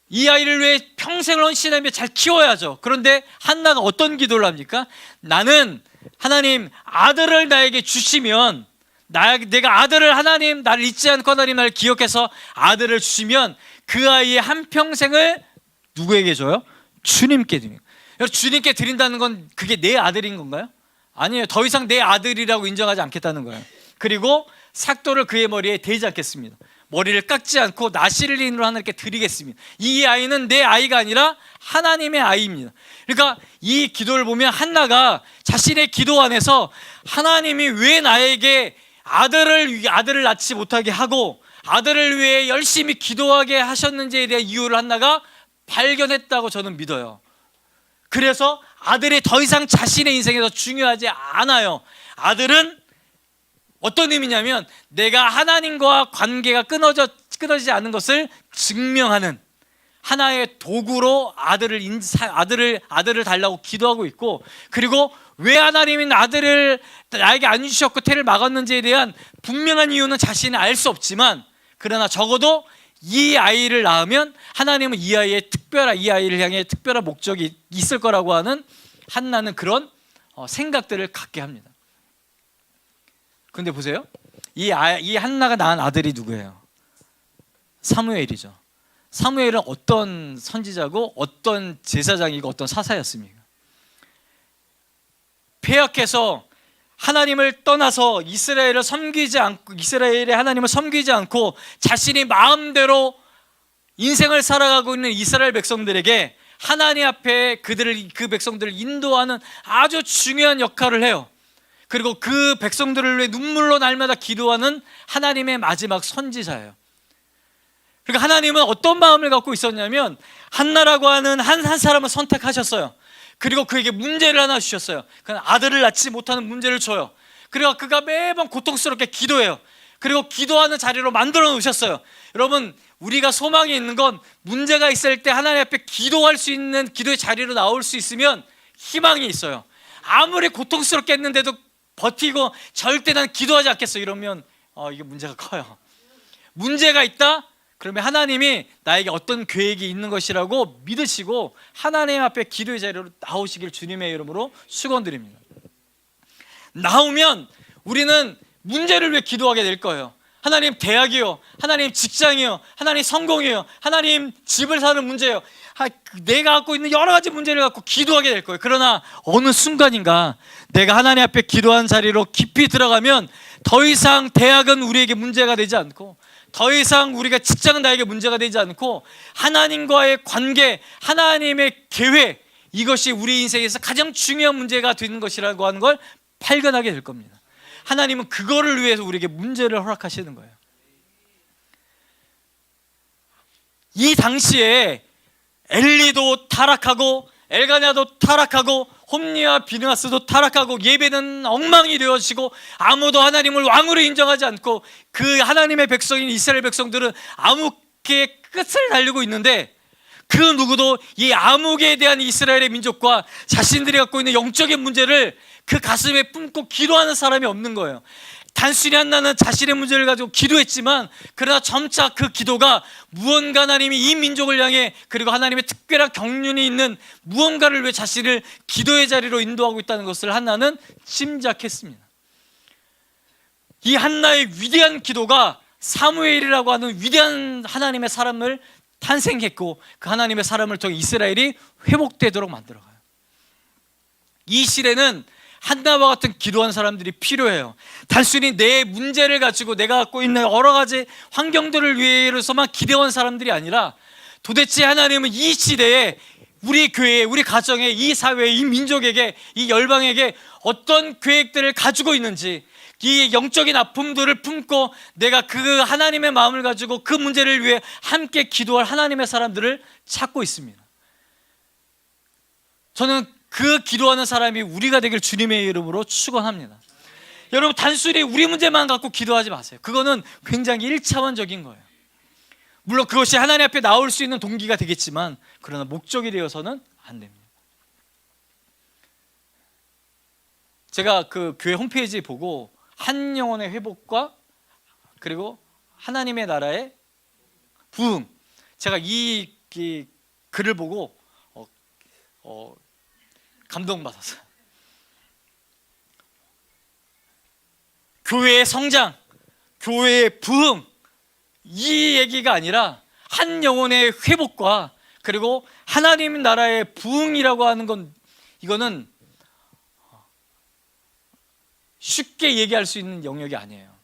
이 아이를 위해 평생을 헌신하며 잘 키워야죠. 그런데 한나가 어떤 기도를 합니까? 나는 하나님 아들을 나에게 주시면, 내가 아들을, 하나님 나를 잊지 않고 하나님 나를 기억해서 아들을 주시면 그 아이의 한평생을 누구에게 줘요? 주님께 드려요. 여러분, 주님께 드린다는 건 그게 내 아들인 건가요? 아니에요. 더 이상 내 아들이라고 인정하지 않겠다는 거예요. 그리고 삭도를 그의 머리에 대지 않겠습니다. 머리를 깎지 않고 나시를 인으로 하나님께 드리겠습니다. 이 아이는 내 아이가 아니라 하나님의 아이입니다. 그러니까 이 기도를 보면 한나가 자신의 기도 안에서 하나님이 왜 나에게 아들을 낳지 못하게 하고 아들을 위해 열심히 기도하게 하셨는지에 대한 이유를 한나가 발견했다고 저는 믿어요. 그래서 아들이 더 이상 자신의 인생에서 중요하지 않아요. 아들은 어떤 의미냐면 내가 하나님과 관계가 끊어지지 않은 것을 증명하는 하나의 도구로 아들을 달라고 기도하고 있고, 그리고 왜 하나님이 아들을 나에게 안 주셨고 태를 막았는지에 대한 분명한 이유는 자신이 알 수 없지만, 그러나 적어도 이 아이를 낳으면 하나님은 이 아이를 향해 특별한 목적이 있을 거라고 하는 한나는 그런 생각들을 갖게 합니다. 근데 보세요, 이 한나가 낳은 아들이 누구예요? 사무엘이죠. 사무엘은 어떤 선지자고 어떤 제사장이고 어떤 사사였습니까? 패역해서 하나님을 떠나서 이스라엘의 하나님을 섬기지 않고 자신이 마음대로 인생을 살아가고 있는 이스라엘 백성들에게 하나님 앞에 그 백성들을 인도하는 아주 중요한 역할을 해요. 그리고 그 백성들을 위해 눈물로 날마다 기도하는 하나님의 마지막 선지자예요. 그러니까 하나님은 어떤 마음을 갖고 있었냐면, 한나라고 하는 한 사람을 선택하셨어요. 그리고 그에게 문제를 하나 주셨어요. 그냥 아들을 낳지 못하는 문제를 줘요. 그리고 그가 매번 고통스럽게 기도해요. 그리고 기도하는 자리로 만들어 놓으셨어요. 여러분, 우리가 소망이 있는 건 문제가 있을 때 하나님 앞에 기도할 수 있는 기도의 자리로 나올 수 있으면 희망이 있어요. 아무리 고통스럽게 했는데도 버티고 절대 난 기도하지 않겠어 이러면 이게 문제가 커요. 문제가 있다? 그러면 하나님이 나에게 어떤 계획이 있는 것이라고 믿으시고 하나님 앞에 기도의 자리로 나오시길 주님의 이름으로 축원드립니다. 나오면 우리는 문제를 위해 기도하게 될 거예요. 하나님 대학이요, 하나님 직장이요, 하나님 성공이요, 하나님 집을 사는 문제요, 내가 갖고 있는 여러 가지 문제를 갖고 기도하게 될 거예요. 그러나 어느 순간인가 내가 하나님 앞에 기도한 자리로 깊이 들어가면 더 이상 대학은 우리에게 문제가 되지 않고, 더 이상 우리가 직장은 나에게 문제가 되지 않고, 하나님과의 관계, 하나님의 계획, 이것이 우리 인생에서 가장 중요한 문제가 되는 것이라고 하는 걸 발견하게 될 겁니다. 하나님은 그거를 위해서 우리에게 문제를 허락하시는 거예요. 이 당시에 엘리도 타락하고 엘가냐도 타락하고 홈리와 비느하스도 타락하고 예배는 엉망이 되어지고 아무도 하나님을 왕으로 인정하지 않고 그 하나님의 백성인 이스라엘 백성들은 암흑의 끝을 달리고 있는데, 그 누구도 이 암흑에 대한 이스라엘의 민족과 자신들이 갖고 있는 영적인 문제를 그 가슴에 품고 기도하는 사람이 없는 거예요. 단순히 한나는 자신의 문제를 가지고 기도했지만, 그러나 점차 그 기도가 무언가 하나님이 이 민족을 향해, 그리고 하나님의 특별한 경륜이 있는 무언가를 위해 자신을 기도의 자리로 인도하고 있다는 것을 한나는 짐작했습니다. 이 한나의 위대한 기도가 사무엘이라고 하는 위대한 하나님의 사람을 탄생했고, 그 하나님의 사람을 통해 이스라엘이 회복되도록 만들어가요. 이 시대는 한나와 같은 기도한 사람들이 필요해요. 단순히 내 문제를 가지고 내가 갖고 있는 여러 가지 환경들을 위해서만 기도한 사람들이 아니라, 도대체 하나님은 이 시대에 우리 교회에, 우리 가정에, 이 사회에, 이 민족에게, 이 열방에게 어떤 계획들을 가지고 있는지, 이 영적인 아픔들을 품고 내가 그 하나님의 마음을 가지고 그 문제를 위해 함께 기도할 하나님의 사람들을 찾고 있습니다. 저는 그 기도하는 사람이 우리가 되길 주님의 이름으로 축원합니다. 여러분, 단순히 우리 문제만 갖고 기도하지 마세요. 그거는 굉장히 1차원적인 거예요. 물론 그것이 하나님 앞에 나올 수 있는 동기가 되겠지만 그러나 목적이 되어서는 안 됩니다. 제가 그 교회 홈페이지 보고 한 영혼의 회복과 그리고 하나님의 나라의 부흥, 제가 이 글을 보고 감동받았어요. 교회의 성장, 교회의 부흥, 이 얘기가 아니라 한 영혼의 회복과 그리고 하나님 나라의 부흥이라고 하는 건, 이거는 쉽게 얘기할 수 있는 영역이 아니에요.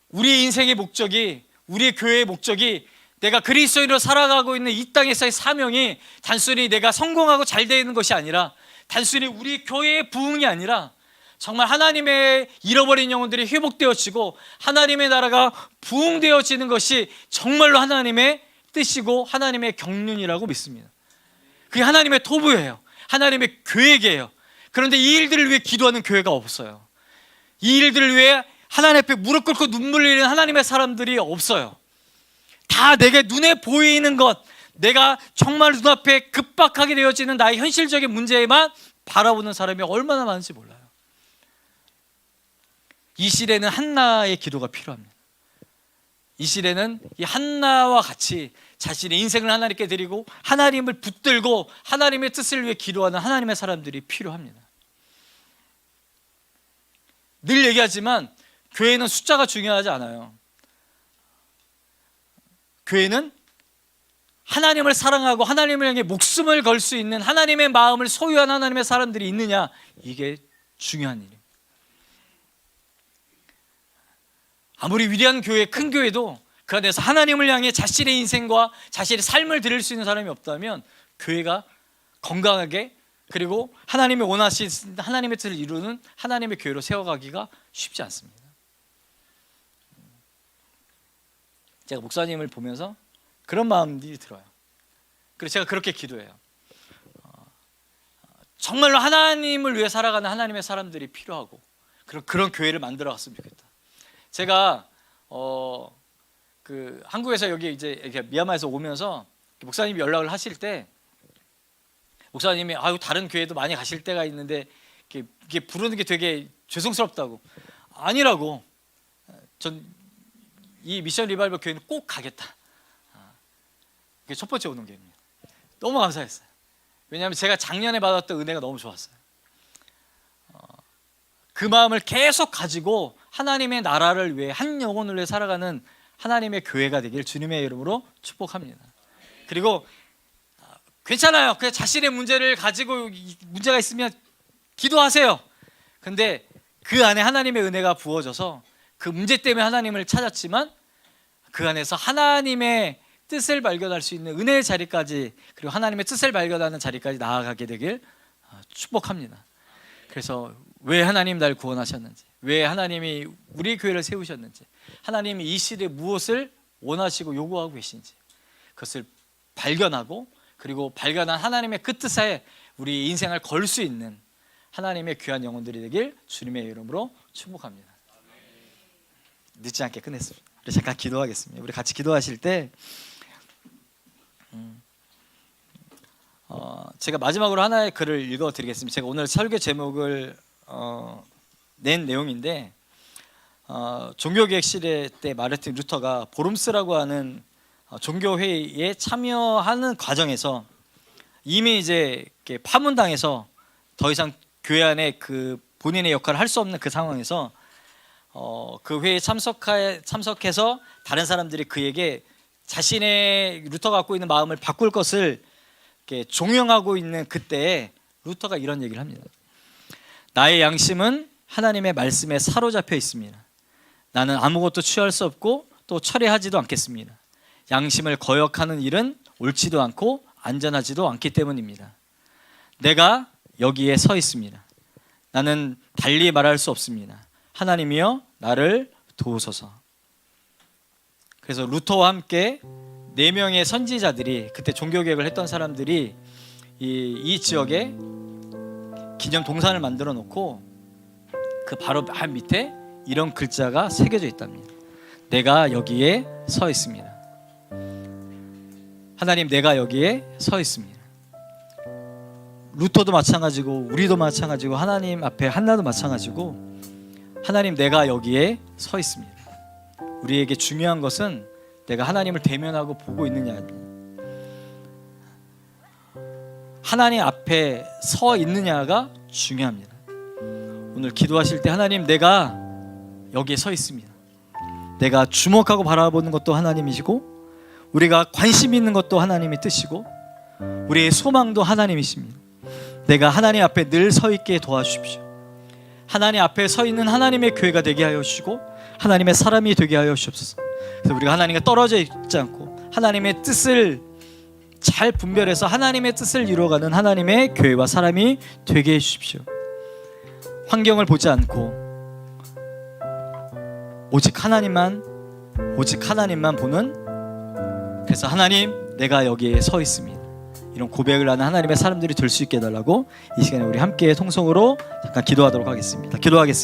우리 인생의 목적이, 우리 교회의 목적이, 내가 그리스도인으로 살아가고 있는 이 땅에서의 사명이 단순히 내가 성공하고 잘 되는 것이 아니라, 단순히 우리 교회의 부흥이 아니라 정말 하나님의 잃어버린 영혼들이 회복되어지고 하나님의 나라가 부흥되어지는 것이 정말로 하나님의 뜻이고 하나님의 경륜이라고 믿습니다. 그게 하나님의 토부예요. 하나님의 계획이에요. 그런데 이 일들을 위해 기도하는 교회가 없어요. 이 일들을 위해 하나님 앞에 무릎 꿇고 눈물 흘리는 하나님의 사람들이 없어요. 다 내게 눈에 보이는 것, 내가 정말 눈앞에 급박하게 되어지는 나의 현실적인 문제에만 바라보는 사람이 얼마나 많은지 몰라요. 이 시대는 한나의 기도가 필요합니다. 이 시대는 이 한나와 같이 자신의 인생을 하나님께 드리고 하나님을 붙들고 하나님의 뜻을 위해 기도하는 하나님의 사람들이 필요합니다. 늘 얘기하지만 교회는 숫자가 중요하지 않아요. 교회는 하나님을 사랑하고 하나님을 향해 목숨을 걸 수 있는 하나님의 마음을 소유한 하나님의 사람들이 있느냐, 이게 중요한 일이에요. 아무리 위대한 교회, 큰 교회도 그 안에서 하나님을 향해 자신의 인생과 자신의 삶을 드릴 수 있는 사람이 없다면 교회가 건강하게, 그리고 하나님이 원하신 하나님의 뜻을 이루는 하나님의 교회로 세워가기가 쉽지 않습니다. 제가 목사님을 보면서 그런 마음이 들어요. 그래서 제가 그렇게 기도해요. 정말로 하나님을 위해 살아가는 하나님의 사람들이 필요하고 그런 교회를 만들어 갔으면 좋겠다. 제가 그 한국에서 여기 이제 이렇게 미얀마에서 오면서 목사님이 연락을 하실 때, 목사님이 다른 교회도 많이 가실 때가 있는데 이게 부르는 게 되게 죄송스럽다고. 아니라고. 전 이 미션 리바이벌 교회는 꼭 가겠다. 그게 첫 번째 오는 교회입니다. 너무 감사했어요. 왜냐하면 제가 작년에 받았던 은혜가 너무 좋았어요. 그 마음을 계속 가지고 하나님의 나라를 위해, 한 영혼을 위해 살아가는 하나님의 교회가 되길 주님의 이름으로 축복합니다. 그리고 괜찮아요. 그냥 자신의 문제를 가지고 문제가 있으면 기도하세요. 근데 그 안에 하나님의 은혜가 부어져서 그 문제 때문에 하나님을 찾았지만 그 안에서 하나님의 뜻을 발견할 수 있는 은혜의 자리까지, 그리고 하나님의 뜻을 발견하는 자리까지 나아가게 되길 축복합니다. 그래서 왜 하나님 날 구원하셨는지, 왜 하나님이 우리 교회를 세우셨는지, 하나님이 이 시대에 무엇을 원하시고 요구하고 계신지, 그것을 발견하고, 그리고 발견한 하나님의 그 뜻에 우리 인생을 걸 수 있는 하나님의 귀한 영혼들이 되길 주님의 이름으로 축복합니다. 늦지 않게 끝냈습니다. 우리 잠깐 기도하겠습니다. 우리 같이 기도하실 때 제가 마지막으로 하나의 글을 읽어드리겠습니다. 제가 오늘 설교 제목을 낸 내용인데, 종교개혁 시대 때 마르틴 루터가 보름스라고 하는 종교회의에 참여하는 과정에서 이미 이제 파문당해서 더 이상 교회 안에 그 본인의 역할을 할 수 없는 그 상황에서 그 회의에 참석해서 다른 사람들이 그에게 자신의 루터가 갖고 있는 마음을 바꿀 것을 이렇게 종용하고 있는 그때에 루터가 이런 얘기를 합니다. 나의 양심은 하나님의 말씀에 사로잡혀 있습니다. 나는 아무것도 취할 수 없고 또 철회하지도 않겠습니다. 양심을 거역하는 일은 옳지도 않고 안전하지도 않기 때문입니다. 내가 여기에 서 있습니다. 나는 달리 말할 수 없습니다. 하나님이여 나를 도우소서. 그래서 루터와 함께 4명의 선지자들이, 그때 종교개혁을 했던 사람들이 이 지역에 기념 동산을 만들어 놓고 그 바로 맨 밑에 이런 글자가 새겨져 있답니다. 내가 여기에 서 있습니다. 하나님, 내가 여기에 서 있습니다. 루터도 마찬가지고 우리도 마찬가지고 하나님 앞에 한나도 마찬가지고 하나님, 내가 여기에 서 있습니다. 우리에게 중요한 것은 내가 하나님을 대면하고 보고 있느냐입니다. 하나님 앞에 서 있느냐가 중요합니다. 오늘 기도하실 때 하나님, 내가 여기에 서 있습니다. 내가 주목하고 바라보는 것도 하나님이시고 우리가 관심 있는 것도 하나님의 뜻이고 우리의 소망도 하나님이십니다. 내가 하나님 앞에 늘 서 있게 도와주십시오. 하나님 앞에 서 있는 하나님의 교회가 되게 하여 주시고 하나님의 사람이 되게 하여 주옵소서. 그래서 우리가 하나님과 떨어져 있지 않고 하나님의 뜻을 잘 분별해서 하나님의 뜻을 이루어가는 하나님의 교회와 사람이 되게 해주십시오. 환경을 보지 않고 오직 하나님만 보는, 그래서 하나님, 내가 여기에 서 있습니다, 이런 고백을 하는 하나님의 사람들이 될 수 있게 해달라고 이 시간에 우리 함께 통성으로 잠깐 기도하도록 하겠습니다. 기도하겠습니다.